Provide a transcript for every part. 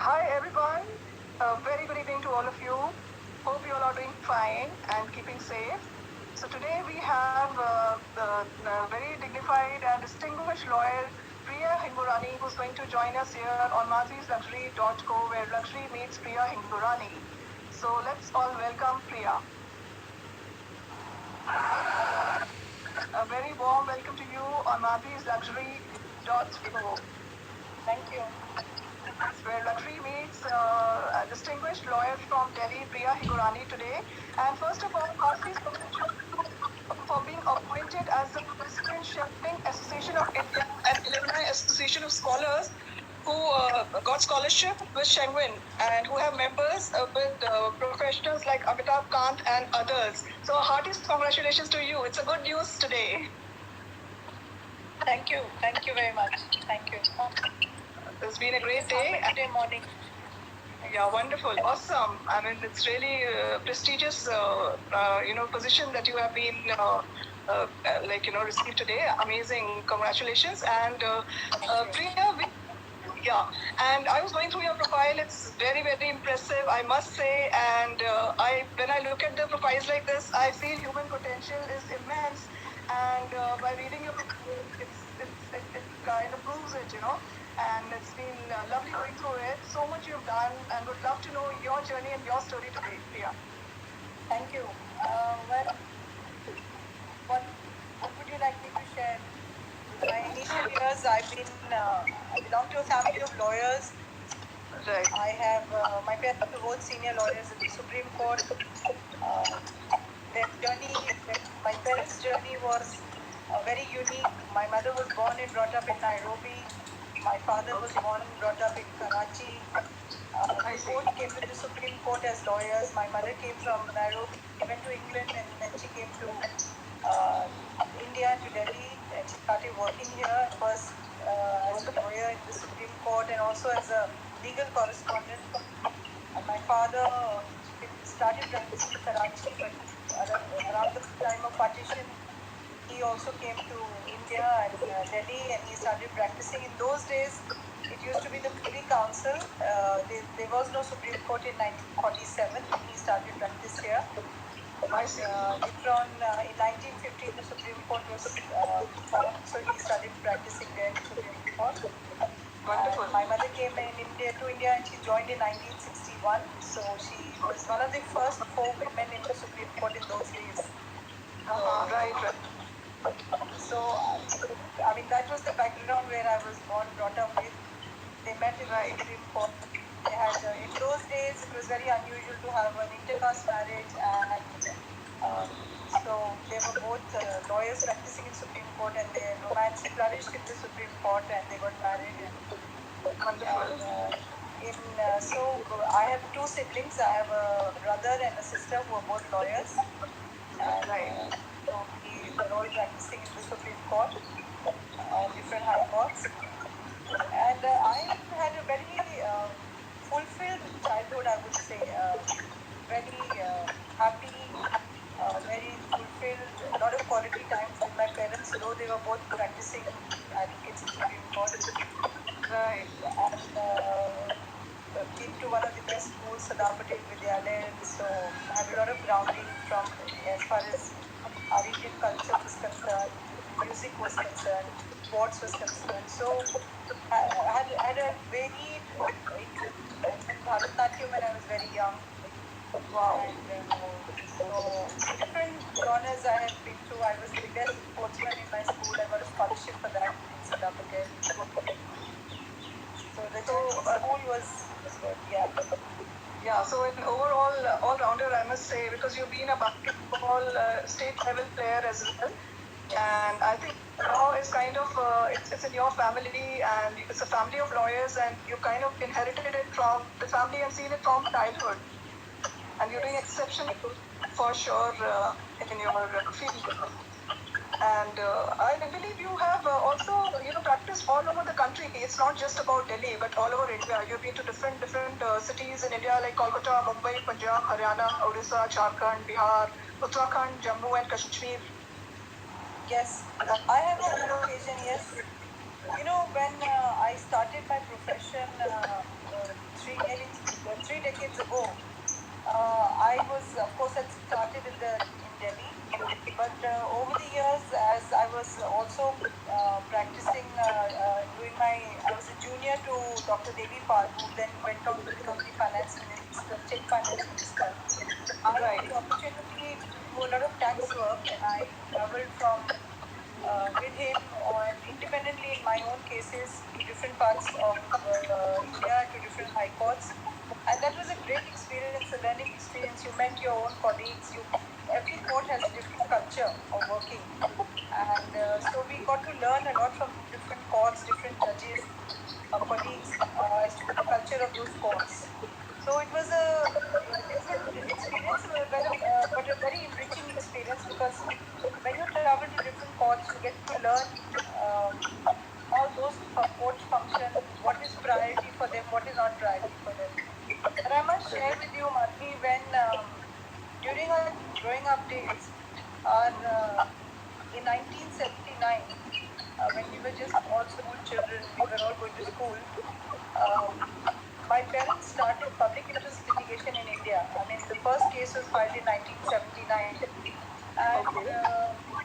Hi everyone. Very good evening to all of you. Hope you all are doing fine and keeping safe. So today we have the very dignified and distinguished lawyer Priya Hingorani, who's going to join us here on mazisluxury.co, where luxury meets Priya Hingorani. So let's all welcome Priya. A very warm welcome to you on mazisluxury.co. Thank you. Where luxury meets a distinguished lawyer from Delhi, Priya Hingorani, today. And first of all, heartily for being appointed as the President Shepherding Association of India and Alumni Association of Scholars who got scholarship with Shengwin and who have members with professionals like Amitabh Kant and others. So heartiest congratulations to you. It's a good news today. Thank you. Thank you very much. Thank you. It's been a great day. Today morning. Yeah, wonderful, awesome. I mean, it's really prestigious, position that you have been, received today. Amazing, congratulations. And Priya, yeah, and I was going through your profile. It's very, very impressive, I must say. And when I look at the profiles like this, I feel human potential is immense. And by reading your profile, it kind of proves it, And it's been lovely going through it. So much you've done, and would love to know your journey and your story today, Priya. Thank you. What, what would you like me to share? My initial years, I belong to a family of lawyers. Right. I have, my parents were both senior lawyers in the Supreme Court. Their journey, my parents' journey was very unique. My mother was born and brought up in Nairobi. My father was born and brought up in Karachi. They both came to the Supreme Court as lawyers. My mother came from Nairobi, went to England, and then she came to India, to Delhi, and she started working here first as a lawyer in the Supreme Court and also as a legal correspondent. And my father started practicing in Karachi, but around the time of partition, he also came to India and Delhi, and he started practicing. In those days, it used to be the Privy Council. There was no Supreme Court in 1947 when he started practice here. Later on, in 1950, the Supreme Court was formed, so he started practicing there in the Supreme Court. Wonderful. My mother came to India and she joined in 1961. So she was one of the first 4 women in the Supreme Court in those days. Right. So, that was the background where I was born, brought up with. They met in the Supreme Court. They had, in those days, it was very unusual to have an intercaste marriage, and so they were both lawyers practicing in Supreme Court, and their romance flourished in the Supreme Court, and they got married. Wonderful. So I have 2 siblings. I have a brother and a sister who are both lawyers. And, so we were all practicing in the Supreme Court, different high courts. And I had a very fulfilled childhood, I would say. Very happy, very fulfilled, a lot of quality times with my parents, though they were both practicing advocates in the Supreme Court. Right. And been to one of the best schools, Sardar Patel Vidyalaya, so I had a lot of grounding from as far as our Indian culture was concerned, music was concerned, sports was concerned. So I had a very interest in Bharatanatyam when I was very young. Wow. And so different genres I have been to. I was the best sportsman in my school. I got a scholarship for that in Sardar Patel. So the school was good, yeah. Yeah, so an overall all-rounder, I must say, because you've been a basketball state level player as well. And I think law is kind of, it's in your family, and it's a family of lawyers, and you kind of inherited it from the family and seen it from childhood. And you're doing exceptionally good for sure in your field. And I believe you have also, practiced all over the country. It's not just about Delhi, but all over India. You've been to different cities in India like Kolkata, Mumbai, Punjab, Haryana, Odisha, Jharkhand, Bihar, Uttarakhand, Jammu and Kashmir. Yes, I have on one occasion, yes. When I started my profession 3 junior to Dr. Devi Pal, who then went on to become the finance minister, state finance minister. I got Right. the opportunity to do a lot of tax work, and I traveled from with him and independently in my own cases to different parts of India, to different high courts. And that was a great experience, a learning experience. You met your own colleagues. Every court has a different culture of working, and so we got to learn a lot from different courts, different judges, colleagues as to the culture of those courts. So it was a different experience, but a very enriching experience, because when you travel to different courts, you get to learn um, how those courts function, what is priority for them, what is not priority for them. And I must share with you, Madhi, when during our growing up days, our in 1979, when we were just all school children, we were all going to school. Um, my parents started public interest litigation in India. I mean, the first case was filed in 1979, and Okay.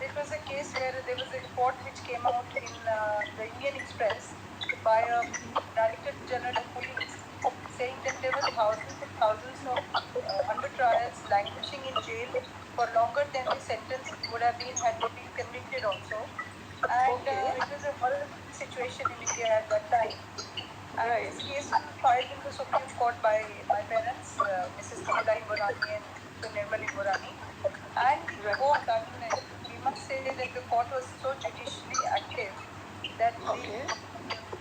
it was a case where there was a report which came out in the Indian Express by a Director General of Police, saying that there were thousands and thousands of under trials languishing in jail for longer than the sentence would have been had they been convicted also. And Okay. it was a horrible situation in India at that time. And this Right. case was filed in the Supreme Court by my parents, Mrs. Priya Hingorani and Mr. Nirmal Hingorani. And the Right. court, I mean, we must say that the court was so judicially active that Okay.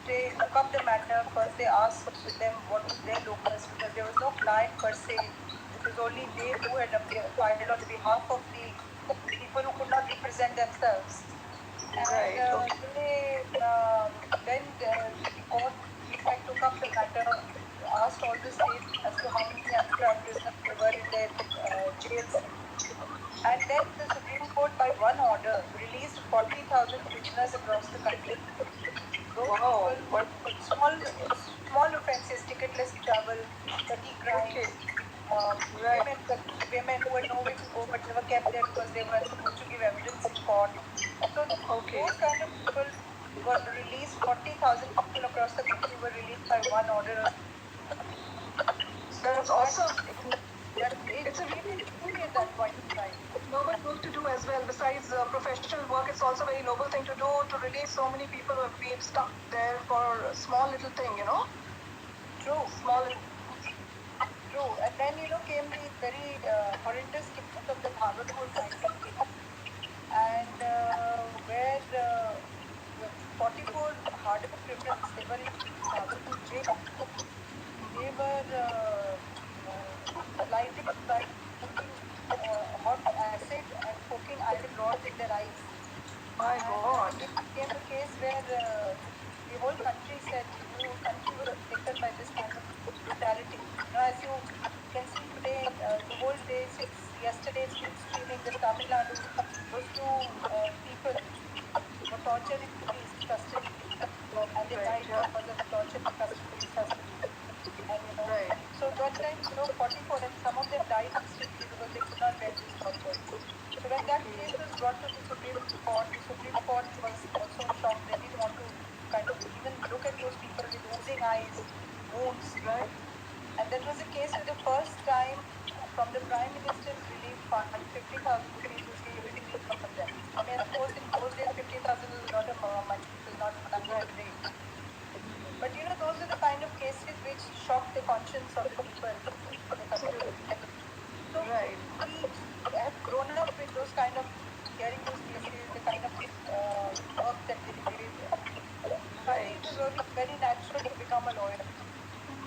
they took up the matter. First, they asked them what was their locus, because there was no client per se. It was only they who had filed on behalf of the people who could not represent themselves. And Right. Okay. then the court, in fact, took up the matter, asked all the states as to how many under-trial prisoners there were in their jails. And then the Supreme Court, by one order, released 40,000 prisoners across the country. Those Wow. people What? for small offences, ticketless travel, petty Okay. crimes, Right. women who had nowhere to go but they were kept there because they were supposed to give evidence in court. So Okay. those kind of people got released. 40,000 people across the country were released by one order. So That's that awesome. that it It's a came really into play at that point in time. noble work to do as well. Besides professional work, it's also a very noble thing to do to release so many people who have been stuck there for a small little thing, you know? True, Small little. true. And then came the very horrendous case of the Bhagalpur mining case, and where 44 hardened criminals, they were in Bhagalpur jail. They were blinded by putting hot acid and poking iron rods in their eyes. My And God. it became a case where the whole country said, the whole country was taken by this kind of brutality. As you can see today, the whole day since yesterday, it's been streaming that Tamil Nadu, those two people were tortured in police custody, and they Right. died Yeah. because of torture in police custody. And Right. so at one time, 44, and some of them died instantly because they could not bear this torture. So when that Okay. case was brought to the Supreme Court was also shocked. They didn't want to kind of even look at those people with oozing eyes, wounds. Right. And that was a case where the first time from the Prime Minister's Relief Fund, 50,000 rupees was given to each one of them. I mean, of course, in those days, 50,000 was a lot of money. It was not nothing Right. today. But those are the kind of cases which shock the conscience of the people in the country. Absolutely. So Right. we have grown up with those kind of hearing those cases, the kind of work that they did. So I think it Right. was only very natural to become a lawyer.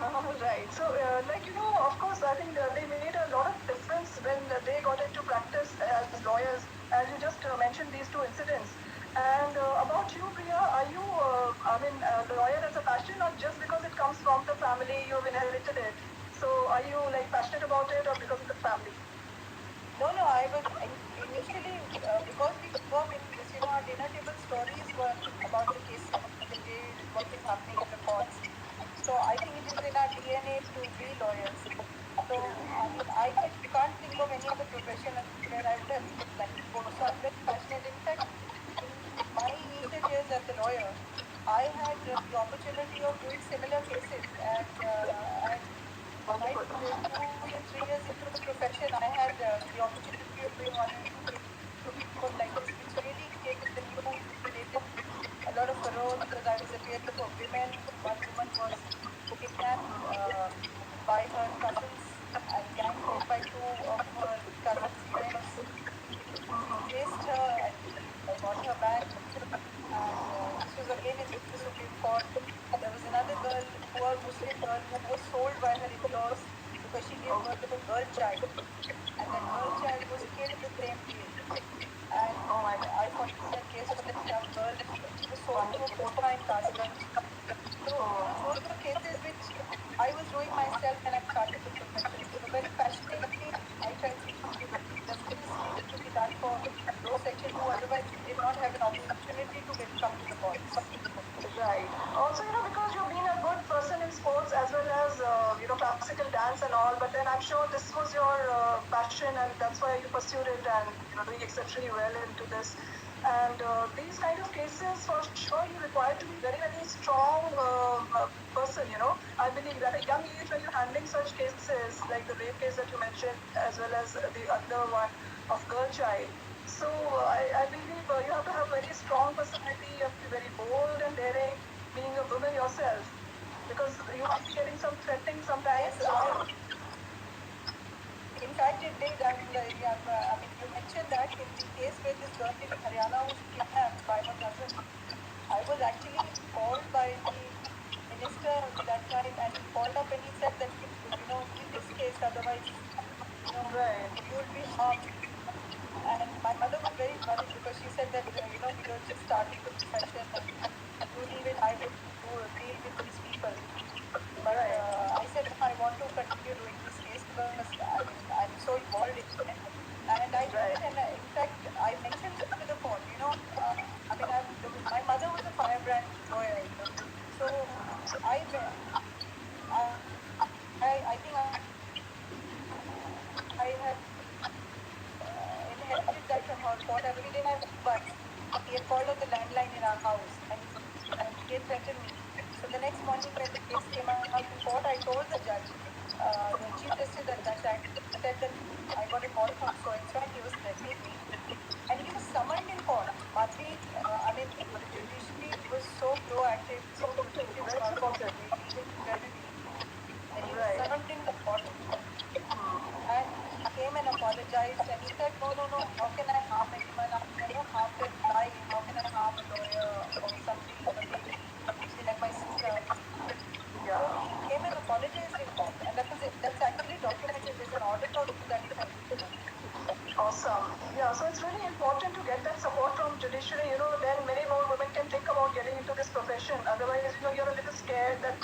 Right. So, of course, I think they made a lot of difference when they got into practice as lawyers, as you just mentioned these two incidents. And about you, Priya, are you, a lawyer as a passion, or just because it comes from the family, you've inherited it? So, are you like passionate about it, or because of the family? No, no, I was initially, because we grew up in this, our dinner table stories were about the cases of the day, what is happening in the courts. So I think it is in our DNA to be lawyers. So, I mean, can't think of any other profession where I would have liked to go. So I'm very passionate. In fact, in my initial years as a lawyer, I had the opportunity of doing similar cases, and my Wonderful. 2 and 3 years into the profession, I had the opportunity of doing 1 or 2 cases like this, which really created the news. It created a lot of furore because I was appearing for women. One woman was kidnapped by her cousins and gang raped by 2 of her cousins' friends. We chased her and we got her back, and this was again in the Supreme Court. There was another girl, poor Muslim girl, who was sold by her in-laws because she gave birth to a girl child, and that girl child was killed the same day. And Oh my I fought that case for that young girl. She was sold to a wonderful. quota in Kashganj. So, those were cases which I was doing myself when I started the profession. So, very passionately, I felt justice needed to be done for those section who otherwise did not have an opportunity to get come to the courts. Right. Also, because you've been a good person in sports as well as, classical dance and all, but then I'm sure this was your passion and that's why you pursued it and, doing exceptionally well into this. And these kind of cases, for sure, you require to be very, very strong person, I believe at a young age when you're handling such cases, like the rape case that you mentioned, as well as the other one of girl child. So I believe you have to have very strong personality. You have to be very bold and daring, being a woman yourself, because you might be getting some threatening Yes, sometimes. in fact, it did. And yeah, I mean, you mentioned that in the case where this girl in Haryana was kidnapped by her cousin, I was actually called by the minister that time, and he called up and he said that, leave this case, otherwise, you know, Right, you will be harmed. And my mother was very worried because she said that, we were just starting the profession and you leave it, I will deal with these people. But right, I said, no, I want to continue doing this case because I mean, I'm so involved in it. And I did it, right. and in fact, I mentioned this to the court. I mean, my mother was a firebrand lawyer. So I, I think I had inherited that from her. What every day my once he had called on the landline in our house, and he had threatened me. So the next morning when the case came out in court, I told the judge, the chief justice at that time, said that I got a call from so and so, and he was threatening me, and he was summoned in court. Madhvi, I mean, the judiciary was so proactive, so protective Very of our supportive. legal fraternity that he was Right. summoned in the court, and he came and apologized, and he said, no, no, no, how can I harm anyone? I've never harmed a fly. How can I harm a lawyer or somebody, a lady, say like my sister? So Yeah. he came and apologized in court, and that was it. That's actually documented. There's an order to that effect. Awesome. Yeah, so it's really important to get that support from judiciary. Then many more women can think about getting into this profession. Otherwise, you're a little scared that,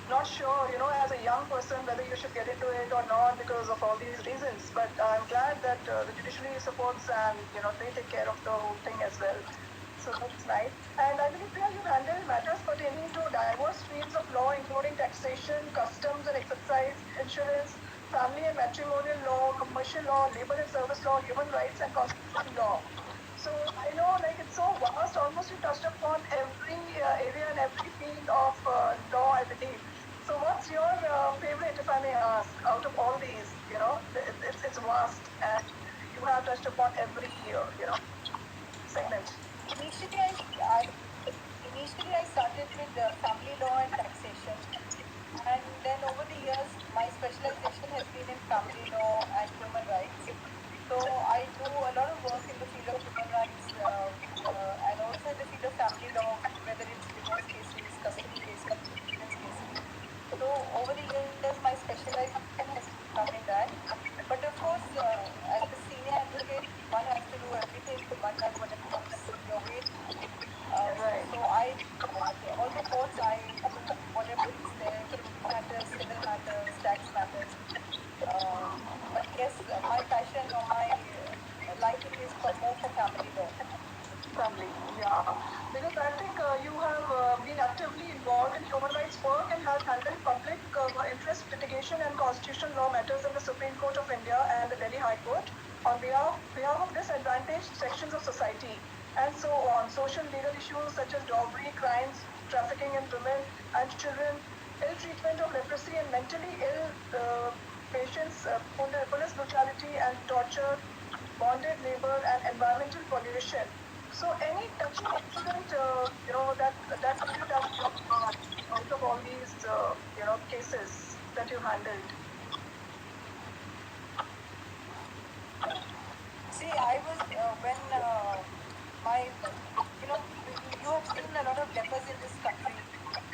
not sure, as a young person whether you should get into it or not because of all these reasons. But I'm glad that the judiciary supports and they take care of the whole thing as well. So that's nice. And I believe, Priya, you've handled matters pertaining to diverse fields of law, including taxation, customs and excise, insurance, family and matrimonial law, commercial law, labor and service law, human rights, and constitution law. So I know, like, it's so vast. Almost you touched upon every area and every field of law, I believe. So what's your favorite, if I may ask, out of all these? It's vast, and you have touched upon every segment. Initially, I started with family law and taxation, and then over the years, my specialization has been in family law and human rights. So I do a lot of work in the field of human rights, and also in the field of family law, whether it's divorce cases, custody cases, children's cases. So over the years, my specialization has come in that. But of course, as a senior advocate, one has to do everything. One does whatever comes your way. Right. So all the courts, I do whatever is there, criminal matters, civil matters, tax matters. Uh, but yes, my passion or my liking is for more for family law. Family, yeah. Because I think you have been actively involved in human rights work and have handled public interest litigation and constitutional law matters in the Supreme Court of India and the Delhi High Court on behalf of disadvantaged sections of society. and so on. Social legal issues such as dowry, crimes, trafficking in women and children, ill treatment of leprosy and mentally ill patients, police brutality and torture, bonded labor, and environmental pollution. So, any touching incident, that really touched your heart out of all these, cases that you handled? See, I was when my, you have seen a lot of lepers in this country.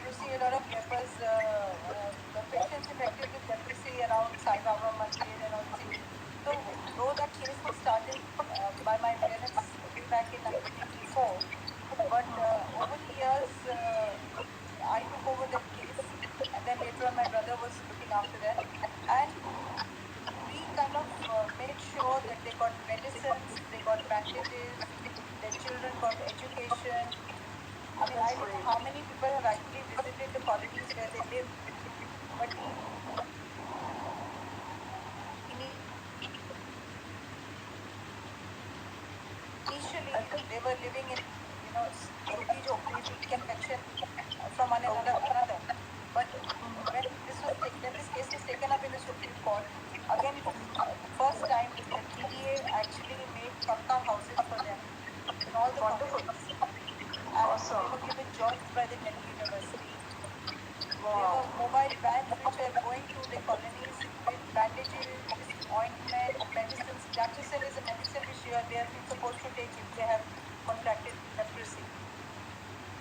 You see a lot of lepers, the patients infected with leprosy around Sai Baba Mandir and all these things. So, though that case was started by my parents way back in 1984, but over the years, I took over that case, and then later on, my brother was looking after that, and we kind of made sure that they got medicines, they got bandages, their children got education. I mean, That's I don't know great. how many people have actually visited the colonies where they live, but initially I think, they were living in, jhuggi jhopdi connection from one okay. another. But when this case was taken up in the Supreme Court, again it was the first time the TDA actually made pakka houses for them in all the Wonderful. colonies, and they Awesome. were given jobs by the Delhi University. There Wow. were mobile vans which were going to the colonies with bandages, ointment, medicines. Dachucin is a medicine which they have been supposed to take if they have contracted leprosy.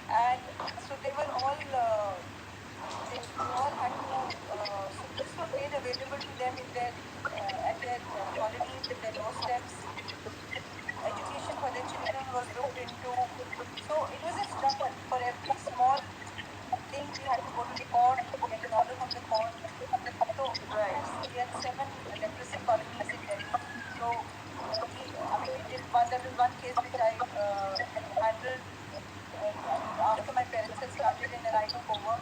And so they were all, they all had to, so this was made available to them in their, at their colonies, in their doorsteps. Education for their children was looked into. So it was a struggle. For every small thing, we had to go to the court, get an order from the court. So Right. we had seven leprosy colonies in Delhi. So I mean, we did one. That was one case which I handled after my parents had started and then I took over.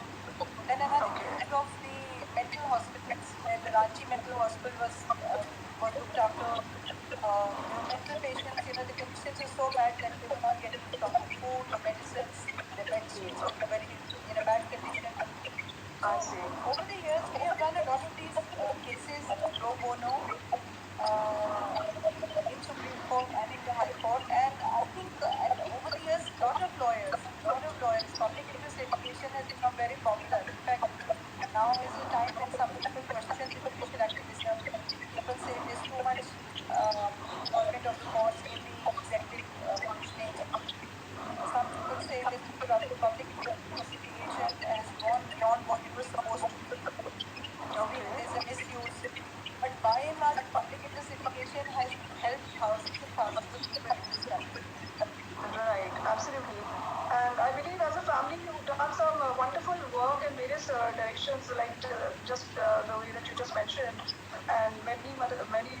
Then another Okay. case of the mental hospitals, where the Ranchi mental hospital was looked after. There were mental patients. The conditions were so bad that they were not getting proper food or medicines. The bed sheets were in a bad condition. I So see. over the years, we have done a lot of these cases pro bono uh, in Supreme Court and in the High Court, and I think and over the years, lot of lawyers, public interest litigation has become very popular. In fact, now is the time when some people question the judicial activism. People say there's too much involvement of the courts in the executive functioning. Some people say that public interest litigation has gone beyond what it was supposed to be. There's a Okay. misuse. But by and large, public interest litigation has helped thousands and thousands of people in this country. Right, absolutely. And I believe as a family, you've done some wonderful work in various directions, like the way that you just mentioned, and many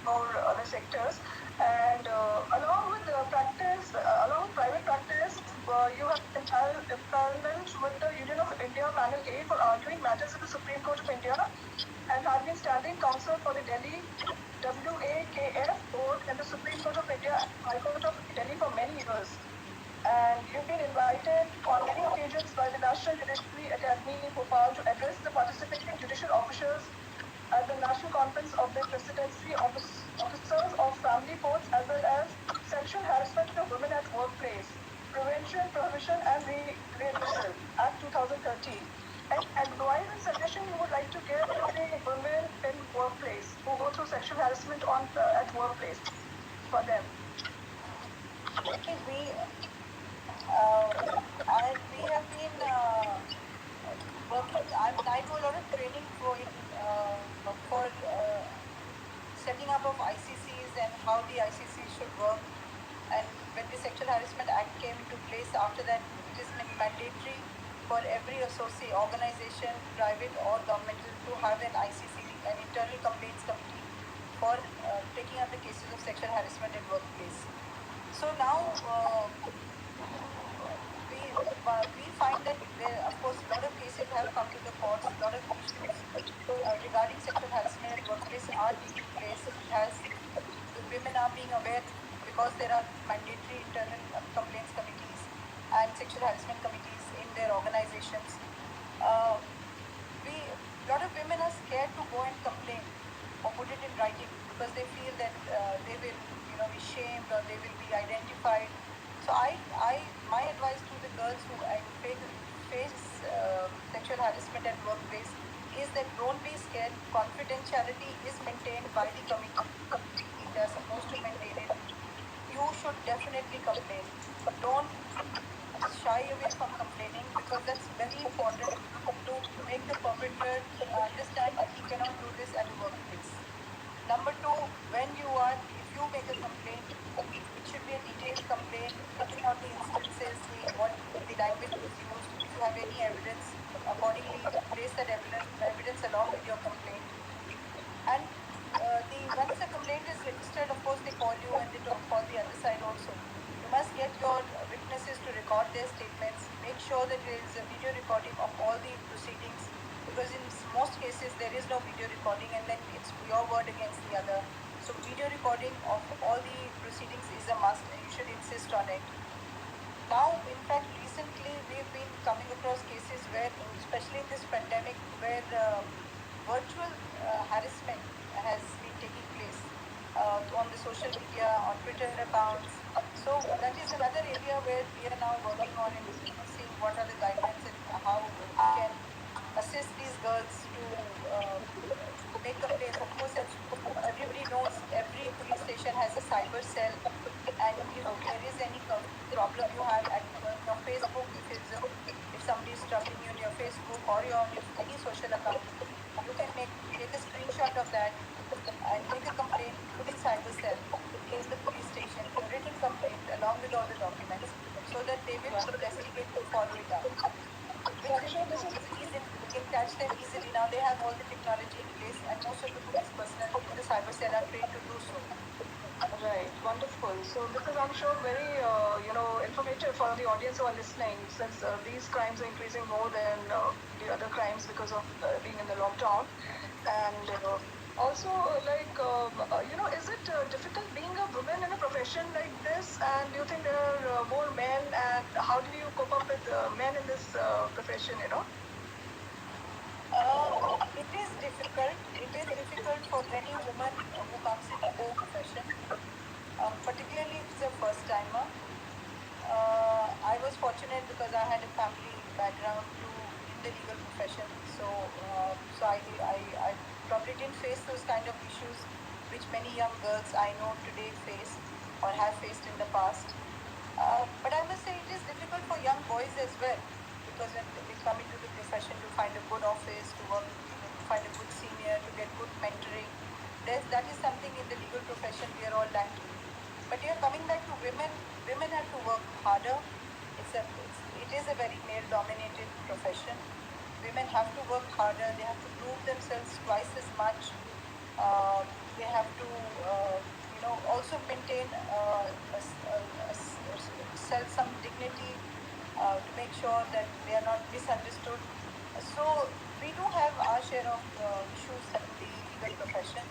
more other sectors. And along with practice, along with private practice, you have empaneled with the Union of India Panel A for arguing matters in the Supreme Court of India, and have been standing counsel for the Delhi WAKF Court and the Supreme Court of India and High Court of Delhi for many years. And you've been invited on many occasions by the National Judiciary Academy, Bhopal, to address the participating judicial officers at the National Conference of the Presidency Officers of Family Courts, as well as Sexual Harassment of Women at Workplace, Prevention, Prohibition, and Redressal Act 2013. Any advice and suggestion you would like to give to the women in workplace who go through sexual harassment at workplace for them? See, we have been working. I mean, I do a lot of training for setting up of ICCs and how the ICCs should work. And when the Sexual Harassment Act came into place, after that, it is mandatory for every associate organization, private or governmental, to have an ICC, an internal complaints committee, for taking up the cases of sexual harassment in workplace. So now we find that there, of course, a lot of cases have come to the courts. A lot of issues regarding sexual harassment at workplace are taking place. It has, the women are being aware because there are mandatory internal complaints committees and sexual harassment committees in their organizations. Uh, we A lot of women are scared to go and complain or put it in writing because they feel that they will be shamed or they will be identified. So my advice to the girls who face sexual harassment at workplace is that don't be scared. Confidentiality is maintained by the committee. They are supposed to maintain it. You should definitely complain. Don't shy away from complaining because that's very important to make the perpetrator understand that he cannot do this at a workplace. Number two, if you make a complaint, it should be a detailed complaint, putting out the instances, the language was used. If you have any evidence, accordingly place that evidence along with your complaint. And the once a complaint is registered, of course they call you and they call the other side also. You must get your witnesses to record their statements. Make sure that there is a video recording of all the proceedings, because in most cases there is no video recording and then it's your word against the other. So video recording of all the proceedings is a must and you should insist on it. Now, in fact, recently we've been coming across cases where, especially in this pandemic, where virtual harassment has been taking place on the social media, on Twitter accounts. So that is another area where we are now working on and seeing what are the guidelines and how we can assist these girls to make complaints. Of course, as everybody knows, every police station has a cyber cell, and if there is any problem you have in your Facebook, if somebody is troubling you in your Facebook or on any social account, you can take a screenshot of that and make a complaint, put in cyber cell in the police station, a written complaint along with all the documents, so that they will investigate and follow it up. Which I'm they sure can do this is easily. They can catch them easily. Now they have all the technology in place, and most of the police personnel in the cyber cell are trained to do so. right. Wonderful. So this is, I'm sure, very informative for the audience who are listening, since these crimes are increasing more than the other crimes because of being in the lockdown, and also is it difficult being a woman in a profession like this? And do you think there are more men? And how do you cope up with men in this profession? It is difficult. It is difficult for any woman who comes into the profession, particularly if it's a first timer. I was fortunate because I had a family background too in the legal profession, so I probably didn't face those kind of issues which many young girls I know today face or have faced in the past. But I must say it is difficult for young boys as well, because when they come into the profession to find a good office, to work, to find a good senior, to get good mentoring. That is something in the legal profession we are all lacking. But here, coming back to women, women have to work harder. It is a very male-dominated profession. Women have to work harder. They have to prove themselves twice as much. Uh, they have to, also maintain self some dignity to make sure that they are not misunderstood. So we do have our share of issues in the legal profession.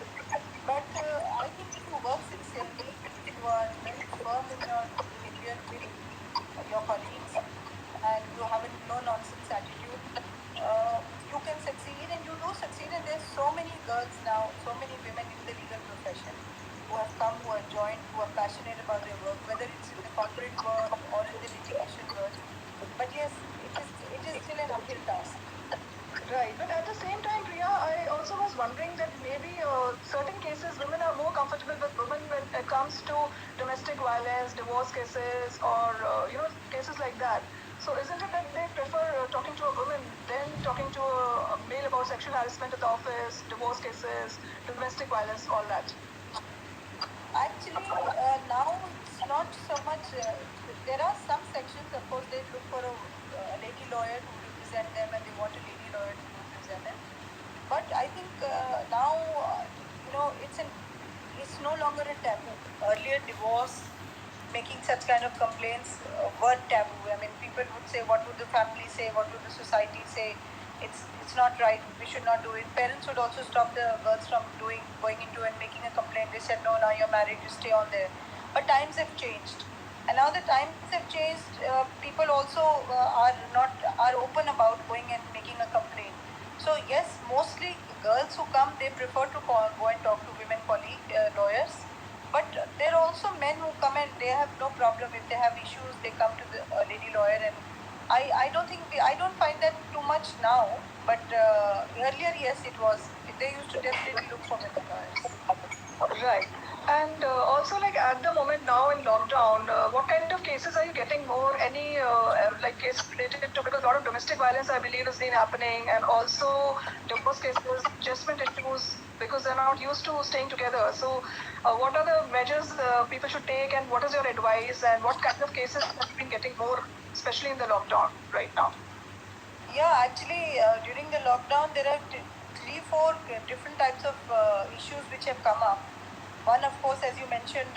But I think if you work sincerely, if you are very firm in your behavior with your colleagues, and you have a no nonsense attitude, you can succeed, and you do succeed. And there's so many girls now, so many women in the legal profession who have come, who have joined, who are passionate about their work, whether it's in the corporate world or in the litigation world. But yes, it is still an uphill task. Right, but at the same time, Priya, I also was wondering that maybe certain cases women are more comfortable with women when it comes to domestic violence, divorce cases, or cases like that. So isn't it that they prefer talking to a woman than talking to a male about sexual harassment at the office, divorce cases, domestic violence, all that? Actually, now it's not so much. There are some sections, of course, they look for a lady lawyer to represent them, and they want a lady lawyer to represent them. But I think now, it's no longer a taboo. Earlier, divorce, making such kind of complaints were taboo. I mean, people would say, "What would the family say? What would the society say?" It's not right. We should not do it. Parents would also stop the girls from going into and making a complaint. They said, "No, now you're married. You stay on there." But times have changed. And now the times have changed. People also are open about going and making a complaint. So yes, mostly girls who come, they prefer to go and talk to women colleague lawyers. But there are also men who come and they have no problem if they have issues. They come to the lady lawyer, and I don't think I don't find that too much now. But earlier, yes, it was. They used to definitely look for women lawyers. Right. And also, like at the moment now in lockdown, what kind of cases are you getting more? Any like cases related to, because a lot of domestic violence, I believe, has been happening, and also divorce cases, adjustment issues, because they're not used to staying together. So, what are the measures people should take, and what is your advice, and what kind of cases have you been getting more, especially in the lockdown right now? Yeah, actually, during the lockdown, there are three, four different types of issues which have come up. One, of course, as you mentioned,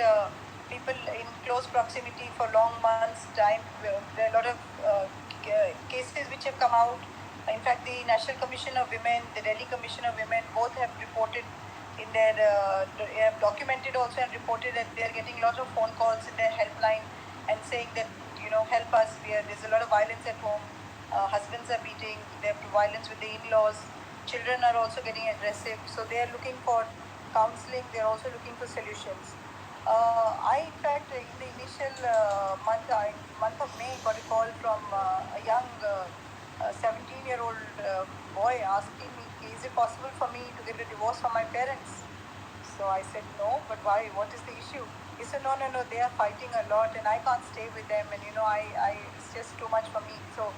people in close proximity for long months' time. There are a lot of cases which have come out. In fact, the National Commission of Women, the Delhi Commission of Women, both have reported in their, have documented also and reported that they are getting a lot of phone calls in their helpline and saying that, help us. There's a lot of violence at home. Husbands are beating. They have violence with the in-laws. Children are also getting aggressive. So they are looking for counseling. They are also looking for solutions. I, in fact, in the initial month of May, got a call from a young 17-year-old boy asking me, is it possible for me to get a divorce from my parents? So I said, no, but why? What is the issue? He said, no, no, no, they are fighting a lot and I can't stay with them, and it's just too much for me. So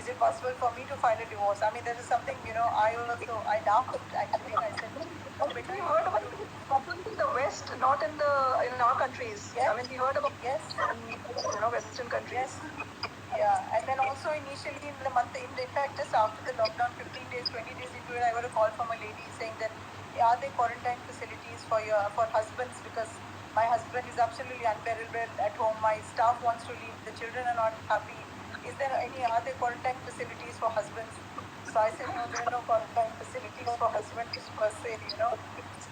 is it possible for me to file a divorce? I mean, that is something, I laughed actually, and I said, no, beta, We you heard have about to. this happening in the West, not in our countries. I Yes, mean, we heard about yes, in Western countries. yes. Yeah, and then also initially in the month, in fact, just after the lockdown, 15 days, 20 days into it, I got a call from a lady saying that, are there quarantine facilities for husbands, because my husband is absolutely unbearable at home. My staff wants to leave. The children are not happy. Are there quarantine facilities for husbands? So I said, no, there are no quarantine facilities for husbands per se.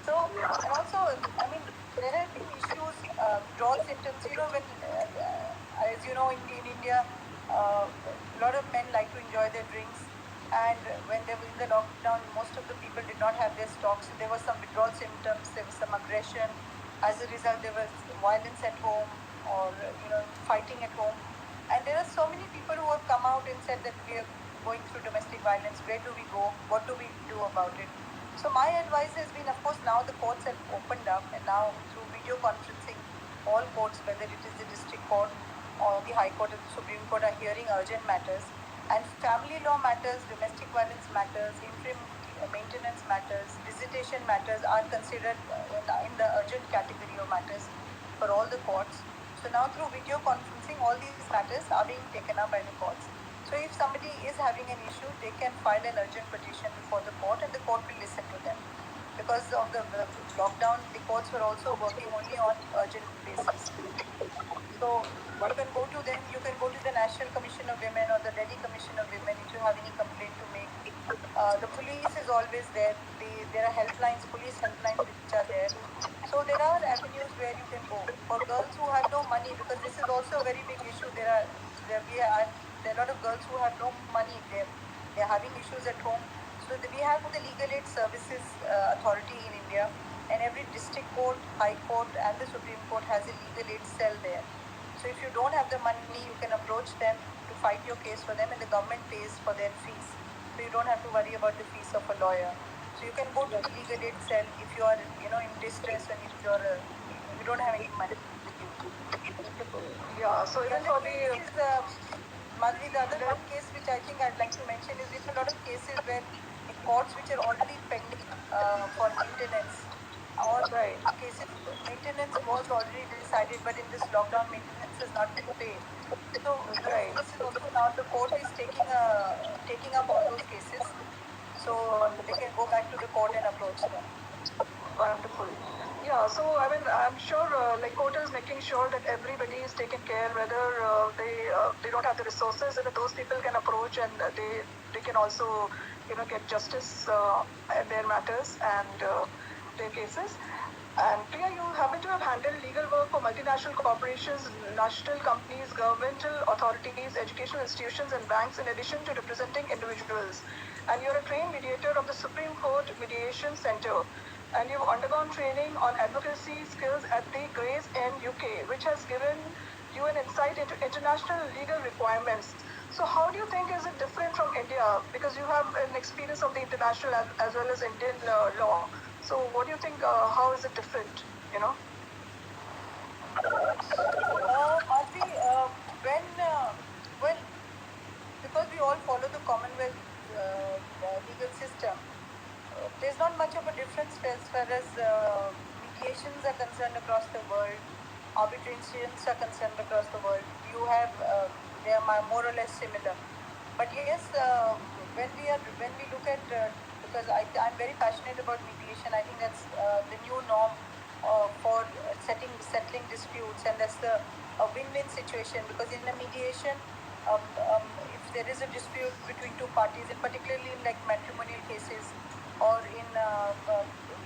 So, and also, I mean, there have been issues, withdrawal symptoms, as you know, in India, a lot of men like to enjoy their drinks. And when they were in the lockdown, most of the people did not have their stock. So there were some withdrawal symptoms, there was some aggression. As a result, there was violence at home, or, fighting at home. And there are so many people who have come out and said that we are going through domestic violence. Where do we go? What do we do about it? So my advice has been, of course, now the courts have opened up, and now through video conferencing, all courts, whether it is the district court or the High Court or the Supreme Court, are hearing urgent matters. And family law matters, domestic violence matters, interim maintenance matters, visitation matters are considered in the urgent category of matters for all the courts. So now through video conferencing, all these matters are being taken up by the courts. So if somebody is having an issue, they can file an urgent petition before the court, and the court will listen to them. Because of the lockdown, the courts were also working only on urgent basis. So you can go to them, you can go to the National Commission of Women or the Delhi Commission of Women if you have any complaint to make. The police is always there. There are helplines, police helplines which are there. So there are avenues where you can go. For girls who have no money, because this is also a very big issue, there are a lot of girls who have no money. They're having issues at home. So we have the Legal Aid Services Authority in India, and every district court, high court, and the Supreme Court has a legal aid cell there. So if you don't have the money, you can approach them to fight your case for them, and the government pays for their fees. So you don't have to worry about the fees of a lawyer. So you can go to the legal aid cell if you are, in distress, and if you don't have any money with you. Wonderful. Yeah. So The even other for case the is, Madhvi, the other one case which I think I'd like to mention is there are a lot of cases where in courts which are already pending for maintenance, or right, cases maintenance was already decided, but in this lockdown maintenance has not been paid. So those right. cases also now the court is taking up all those cases, so they Wonderful. can go back to the court and approach them. Wonderful. Yeah, so I mean, I'm sure like Kota is making sure that everybody is taken care, whether they don't have the resources, and that those people can approach, and they can also get justice in their matters and their cases. And Priya, you happen to have handled legal work for multinational corporations, national companies, governmental authorities, educational institutions, and banks, in addition to representing individuals. And you're a trained mediator of the Supreme Court Mediation Center. And you've undergone training on advocacy skills at the Grace in UK, which has given you an insight into international legal requirements. So, how do you think is it different from India? Because you have an experience of the international as well as Indian law. So, what do you think? How is it different? You know. Madhvi, when well, because we all follow the Commonwealth legal system, there's not much of a difference as far as mediations are concerned across the world, arbitrations are concerned across the world. You have they are more or less similar. But yes, when we look at because I'm very passionate about mediation. I think that's the new norm for settling disputes, and that's the a win-win situation. Because in a mediation, if there is a dispute between two parties, and particularly in like matrimonial cases or in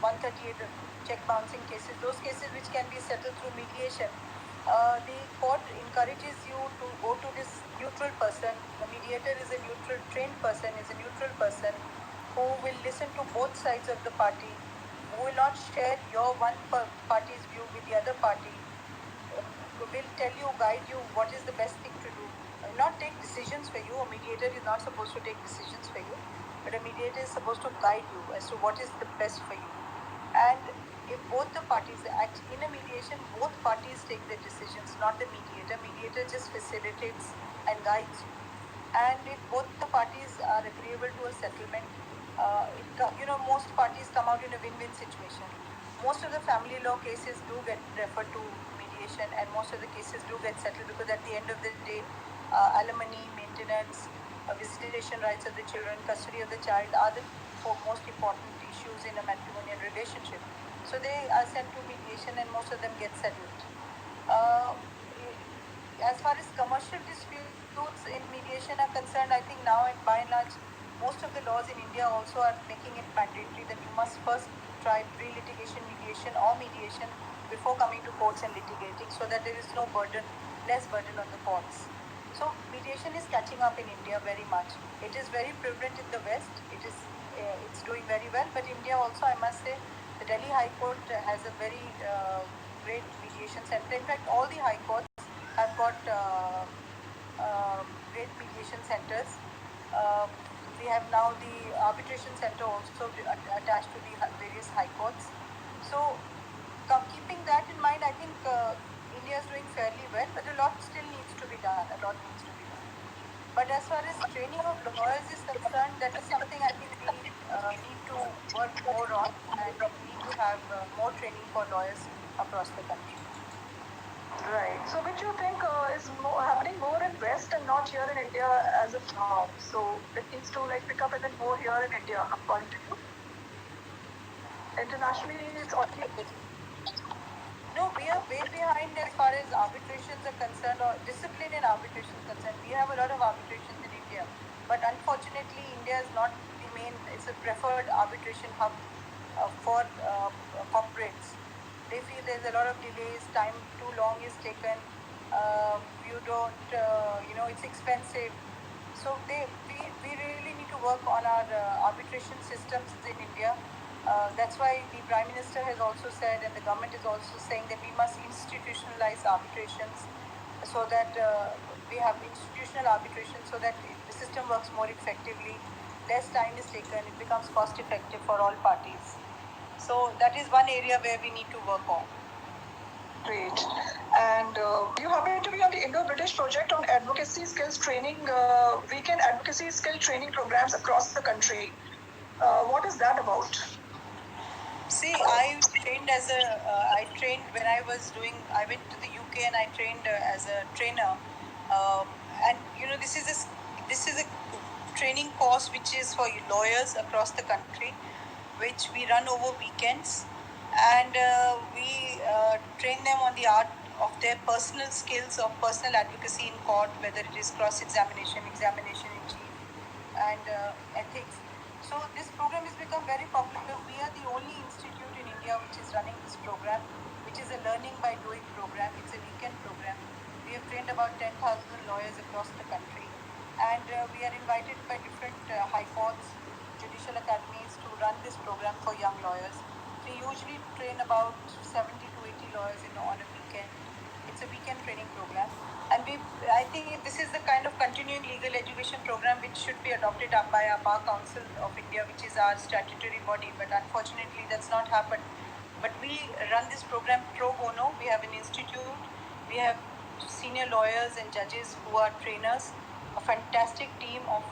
138 check bouncing cases, those cases which can be settled through mediation, the court encourages you to go to this neutral person. The mediator is a neutral, trained person, is a neutral person who will listen to both sides of the party, who will not share your party's view with the other party, will tell you, guide you what is the best thing to do. Not take decisions for you. A mediator is not supposed to take decisions for you, but a mediator is supposed to guide you as to what is the best for you. And if both the parties act in a mediation, both parties take the decisions, not the mediator. Mediator just facilitates and guides you. And if both the parties are agreeable to a settlement, most parties come out in a win-win situation. Most of the family law cases do get referred to mediation, and most of the cases do get settled because at the end of the day, alimony, maintenance, visitation rights of the children, custody of the child are the most important issues in a matrimonial relationship. So they are sent to mediation, and most of them get settled. Uh, as far as commercial disputes in mediation are concerned, I think now and by and large, most of the laws in India also are making it mandatory that you must first try pre-litigation mediation or mediation before coming to courts and litigating, so that there is no burden, less burden on the courts. So mediation is catching up in India very much. It is very prevalent in the West. It's doing very well, but India also, I must say, the Delhi High Court has a very great mediation center. In fact, all the high courts have got great mediation centers. Uh, we have now the arbitration center also attached to the various high courts. So, keeping that in mind, I think India is doing fairly well, but a lot still needs to be done. A lot needs to be done. But as far as training of lawyers is concerned, that is something I think we need to work more on, and we need to have more training for lawyers across the country. Right. So, which you think is happening more in West and not here in India as of now? So, it needs to like pick up even more here in India, according to you. Internationally, it's already. No, we are way behind as far as arbitrations are concerned, or discipline in arbitration is concerned. We have a lot of arbitrations in India, but unfortunately, India is not the main. It's a preferred arbitration hub for corporates. They feel there's a lot of delays, time too long is taken. You don't, it's expensive. So we really need to work on our arbitration systems in India. That's why the Prime Minister has also said, and the government is also saying, that we must institutionalize arbitrations so that we have institutional arbitration so that the system works more effectively, less time is taken, it becomes cost effective for all parties. So that is one area where we need to work on. Great. And you happen to be on the Indo-British project on advocacy skills training, weekend advocacy skill training programs across the country. What is that about? See, I trained when I was doing, I went to the UK and I trained as a trainer. Um, and this is a training course which is for lawyers across the country, which we run over weekends, and we train them on the art of their personal skills of personal advocacy in court, whether it is cross examination, examination in chief, and ethics. So this program has become very popular. We are the only institute in India which is running this program. run this program for young lawyers. We usually train about 70 to 80 lawyers on a weekend. It's a weekend training program. And I think this is the kind of continuing legal education program which should be adopted up by our Bar Council of India, which is our statutory body. But unfortunately, that's not happened. But we run this program pro bono. We have an institute. We have senior lawyers and judges who are trainers, a fantastic team of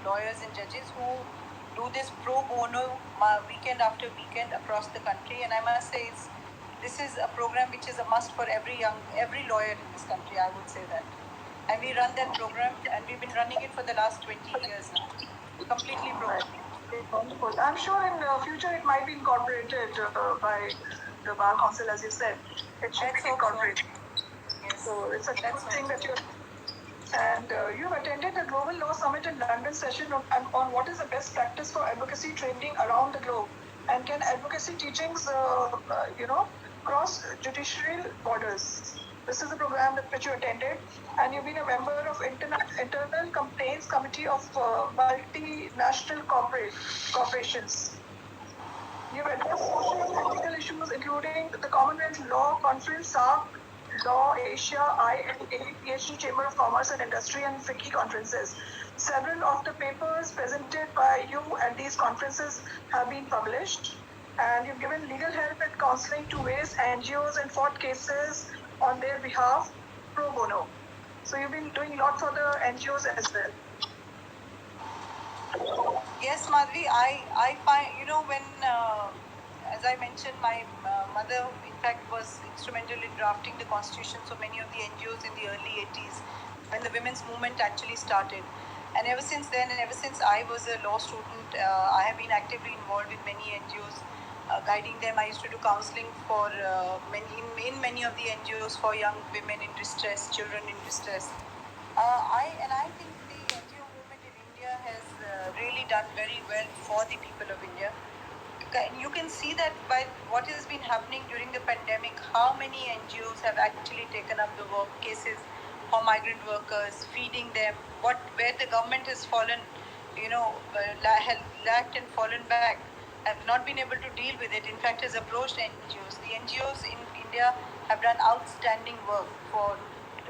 lawyers and judges who do this pro bono weekend after weekend across the country. And I must say, this is a program which is a must for every lawyer in this country. I would say that. And we run that program, and we've been running it for the last 20 years now, completely pro bono. Wonderful. I'm sure in the future it might be incorporated by the Bar Council, as you said. It should be incorporated. Yes. So it's a good thing that you're. And you have attended the Global Law Summit in London session on what is the best practice for advocacy training around the globe, and can advocacy teachings, cross judicial borders. This is a program that which you attended, and you've been a member of internal complaints committee of multinational corporations. You've addressed social and ethical issues, including the Commonwealth Law Conference, SARC, Law Asia, INA, PhD Chamber of Commerce and Industry, and FICCI conferences. Several of the papers presented by you at these conferences have been published, and you've given legal help and counseling to various NGOs and fought cases on their behalf pro bono. So you've been doing a lot for the NGOs as well. Yes, Madhvi, I find, when, as I mentioned, my mother, in fact, was instrumental in drafting the constitution, so many of the NGOs in the early 80s, when the women's movement actually started. And ever since then, and ever since I was a law student, I have been actively involved with many NGOs, guiding them. I used to do counseling for in many of the NGOs for young women in distress, children in distress. I think the NGO movement in India has really done very well for the people of India. You can see that by what has been happening during the pandemic, how many NGOs have actually taken up the work cases for migrant workers, feeding them. Where the government has fallen, lacked and fallen back, have not been able to deal with it. In fact, has approached NGOs. The NGOs in India have done outstanding work for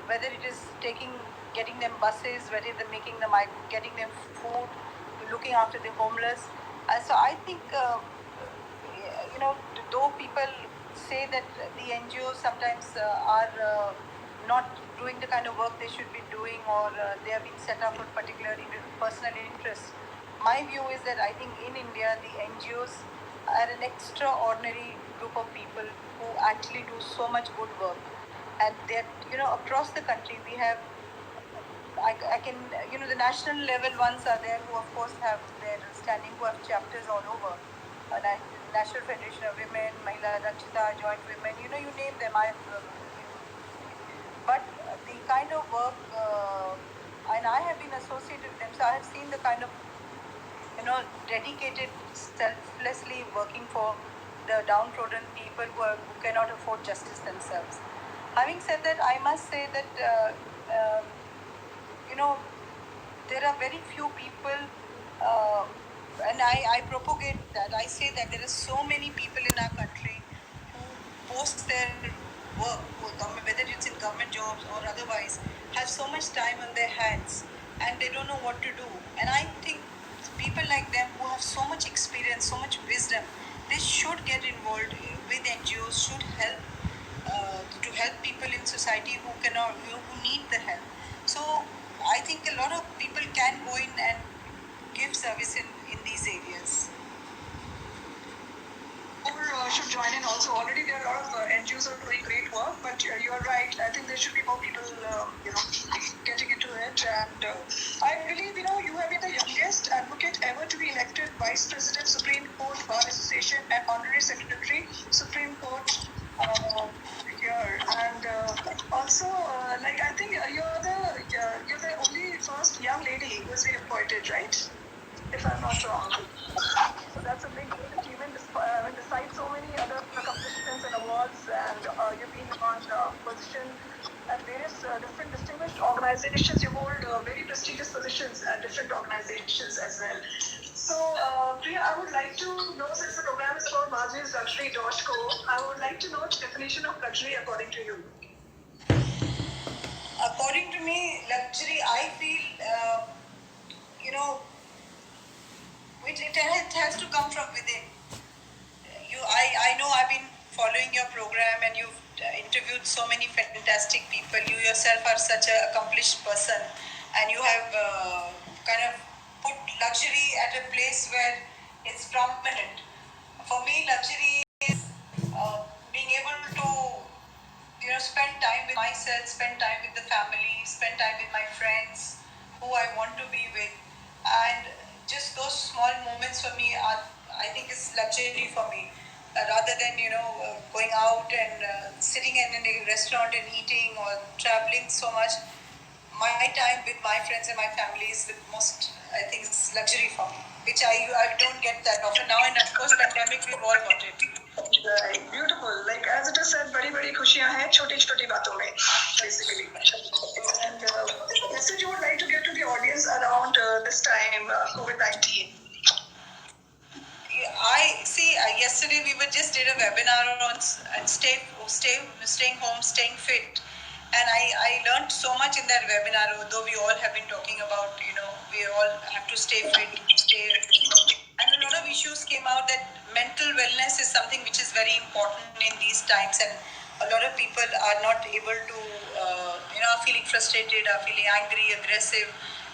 whether it is getting them buses, whether they're getting them food, looking after the homeless. So I think, though people say that the NGOs sometimes are not doing the kind of work they should be doing, or they have been set up for particular personal interests, my view is that I think in India the NGOs are an extraordinary group of people who actually do so much good work, and that across the country we have. I can, the national level ones are there who, of course, have their standing, who have chapters all over. National Federation of Women, Mahila Dakshita, Joint Women, you name them. But the kind of work, and I have been associated with them, so I have seen the kind of, dedicated, selflessly working for the downtrodden people who cannot afford justice themselves. Having said that, I must say that, there are very few people, and I propagate that. I say that there are so many people in our country who post their work, whether it's in government jobs or otherwise, have so much time on their hands and they don't know what to do. And I think people like them who have so much experience, so much wisdom, they should get involved with NGOs, should help to help people in society who need the help. So I think a lot of people can go in and give service in these areas. More should join in also. Already there are a lot of NGOs are doing great work, but you are right. I think there should be more people, getting into it. And I believe, you have been the youngest advocate ever to be elected Vice President, Supreme Court Bar Association, and Honorary Secretary, Supreme Court here. And also, I think you're the only first young lady who has been appointed, right? If I'm not wrong. So that's a big achievement, besides so many other accomplishments and awards, and you've been on position at various different distinguished organizations. You hold very prestigious positions at different organizations as well. So So, Priya, I would like to know, since the program is about madhvisluxury.co, I would like to know the definition of luxury according to you. According to me, luxury, I feel, you know, it has to come from within. I know I've been following your program and you've interviewed so many fantastic people. You yourself are such an accomplished person, and you have kind of put luxury at a place where it's prominent. For me, luxury is being able to spend time with myself, spend time with the family, spend time with my friends who I want to be with, and just those small moments for me are, I think, is luxury for me. Rather than going out and sitting in a restaurant and eating or traveling so much, my time with my friends and my family is the most, I think, it's luxury for me, which I don't get that often now. And of course, pandemic, we've all got it. Right, beautiful. Like as it is said, बड़ी बड़ी खुशियां हैं छोटी छोटी बातों में, basically. And what message you would like to give to the audience around this time, COVID-19? I see. Yesterday we were just did a webinar on and staying home, staying fit, and I learned so much in that webinar. Although we all have been talking about, we all have to stay fit, and a lot of issues came out that mental wellness is something which is very important in these times, and a lot of people are not able to, are feeling frustrated, are feeling angry, aggressive,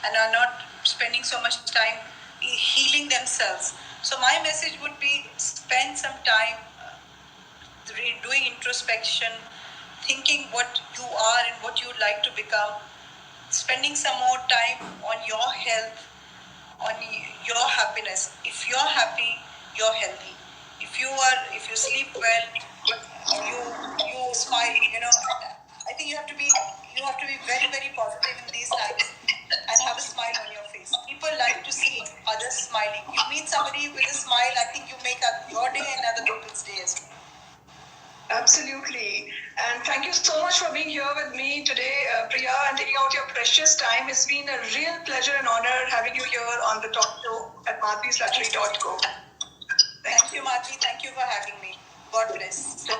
and are not spending so much time healing themselves. So my message would be spend some time doing introspection, thinking what you are and what you would like to become, spending some more time on your health, on your happiness. If you're happy, you're healthy. If you sleep well, you you smile. I think you have to be very very positive in these times and have a smile on your face. People like to see others smiling. You meet somebody with a smile, I think you make your day and other people's day as well. Absolutely. And thank you so much for being here with me today, Priya, and taking out your precious time. It's been a real pleasure and honor having you here on the talk show at madhvisluxury.co. Thank you, Madhvi. Thank you for having me. God bless.